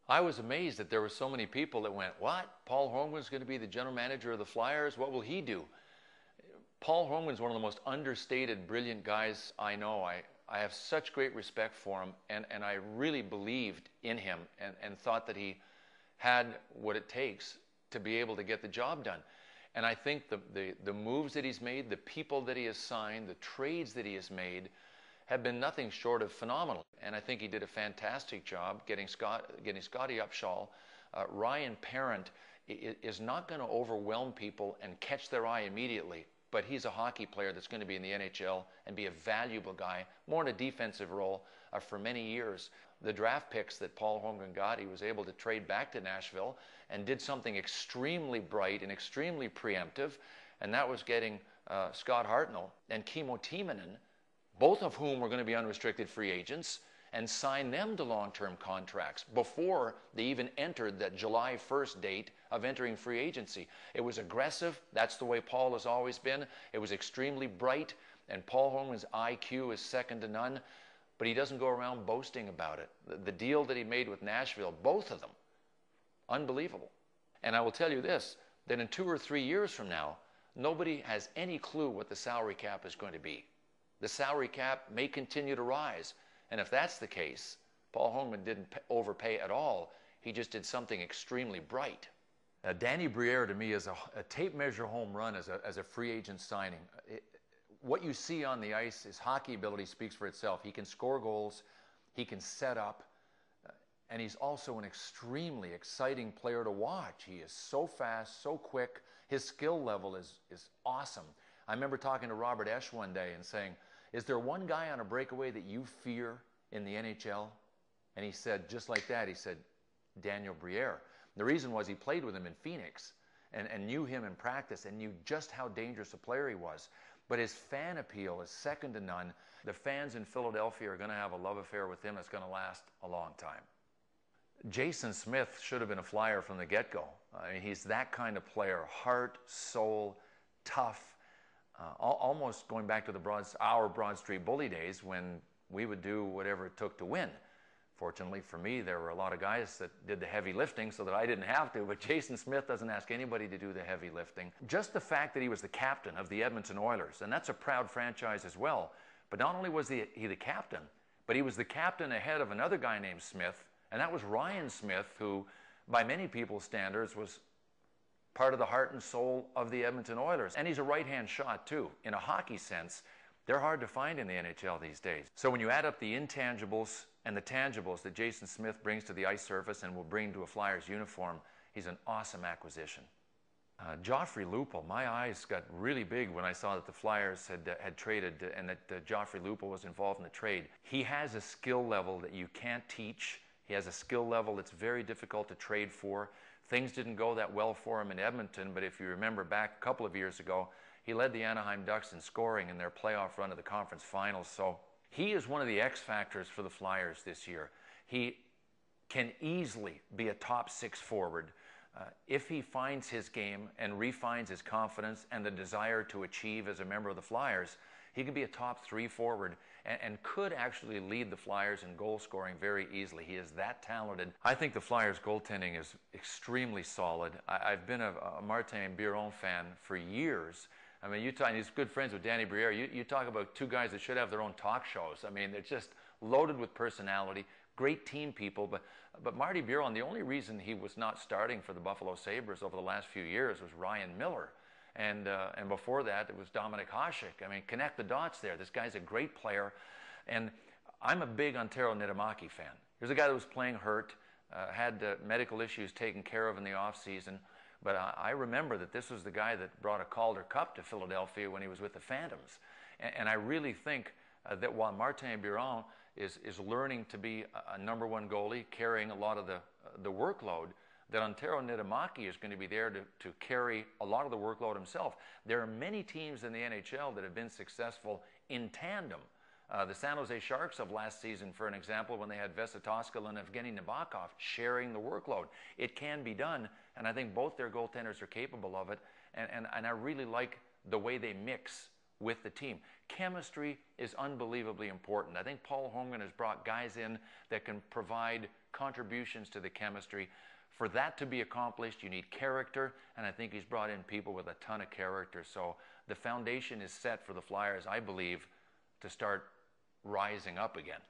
I was amazed that there were so many people that went, what? Paul Holmgren's going to be the general manager of the Flyers? What will he do? Paul Holmgren's one of the most understated, brilliant guys I know. I have such great respect for him, and I really believed in him and thought that he had what it takes to be able to get the job done. And I think the moves that he's made, the people that he has signed, the trades that he has made have been nothing short of phenomenal. And I think he did a fantastic job getting Scotty Upshall. Ryan Parent is not going to overwhelm people and catch their eye immediately, but he's a hockey player that's going to be in the NHL and be a valuable guy, more in a defensive role for many years. The draft picks that Paul Holmgren got, he was able to trade back to Nashville and did something extremely bright and extremely preemptive, and that was getting Scott Hartnell and Kimmo Timonen, both of whom were going to be unrestricted free agents, and sign them to long-term contracts before they even entered that July 1st date of entering free agency. It was aggressive. That's the way Paul has always been. It was extremely bright, and Paul Holmgren's IQ is second to none, but he doesn't go around boasting about it. The deal that he made with Nashville, both of them, unbelievable. And I will tell you this, that in 2 or 3 years from now, nobody has any clue what the salary cap is going to be. The salary cap may continue to rise. And if that's the case, Paul Holmgren didn't overpay at all. He just did something extremely bright. Danny Briere, to me, is a tape measure home run as a free agent signing. What you see on the ice, his hockey ability speaks for itself. He can score goals, he can set up, and he's also an extremely exciting player to watch. He is so fast, so quick. His skill level is awesome. I remember talking to Robert Esch one day and saying, is there one guy on a breakaway that you fear in the NHL? And he said, just like that, he said, Daniel Briere. The reason was he played with him in Phoenix and knew him in practice and knew just how dangerous a player he was. But his fan appeal is second to none. The fans in Philadelphia are going to have a love affair with him that's going to last a long time. Jason Smith should have been a Flyer from the get-go. I mean, he's that kind of player, heart, soul, tough. Almost going back to our Broad Street Bully days when we would do whatever it took to win. Fortunately for me, there were a lot of guys that did the heavy lifting so that I didn't have to, but Jason Smith doesn't ask anybody to do the heavy lifting. Just the fact that he was the captain of the Edmonton Oilers, and that's a proud franchise as well, but not only was he the captain, but he was the captain ahead of another guy named Smith, and that was Ryan Smith, who, by many people's standards, was part of the heart and soul of the Edmonton Oilers. And he's a right-hand shot, too. In a hockey sense, they're hard to find in the NHL these days. So when you add up the intangibles and the tangibles that Jason Smith brings to the ice surface and will bring to a Flyers uniform, he's an awesome acquisition. Joffrey Lupul, my eyes got really big when I saw that the Flyers had traded and that Joffrey Lupul was involved in the trade. He has a skill level that you can't teach. He has a skill level that's very difficult to trade for. Things didn't go that well for him in Edmonton, but if you remember back a couple of years ago, he led the Anaheim Ducks in scoring in their playoff run to the conference finals. So he is one of the X factors for the Flyers this year. He can easily be a top 6 forward if he finds his game and refines his confidence and the desire to achieve as a member of the Flyers. He can be a top 3 forward and could actually lead the Flyers in goal scoring very easily. He is that talented. I think the Flyers goaltending is extremely solid. I've been a Martin Biron fan for years. I mean, he's good friends with Danny Briere. You talk about two guys that should have their own talk shows. I mean, they're just loaded with personality, great team people. But Marty Biron, the only reason he was not starting for the Buffalo Sabres over the last few years was Ryan Miller. And before that, it was Dominik Hasek. I mean, connect the dots there. This guy's a great player. And I'm a big Antero Niittymaki fan. Here's a guy that was playing hurt, had medical issues taken care of in the offseason. But I remember that this was the guy that brought a Calder Cup to Philadelphia when he was with the Phantoms. And I really think that while Martin Biron is learning to be a #1 goalie, carrying a lot of the workload, that Antero Niittymaki is going to be there to carry a lot of the workload himself. There are many teams in the NHL that have been successful in tandem. The San Jose Sharks of last season, for an example, when they had Vesa Toskala and Evgeny Nabokov sharing the workload. It can be done, and I think both their goaltenders are capable of it, and I really like the way they mix with the team. Chemistry is unbelievably important. I think Paul Holmgren has brought guys in that can provide contributions to the chemistry. For that to be accomplished, you need character, and I think he's brought in people with a ton of character. So the foundation is set for the Flyers, I believe, to start rising up again.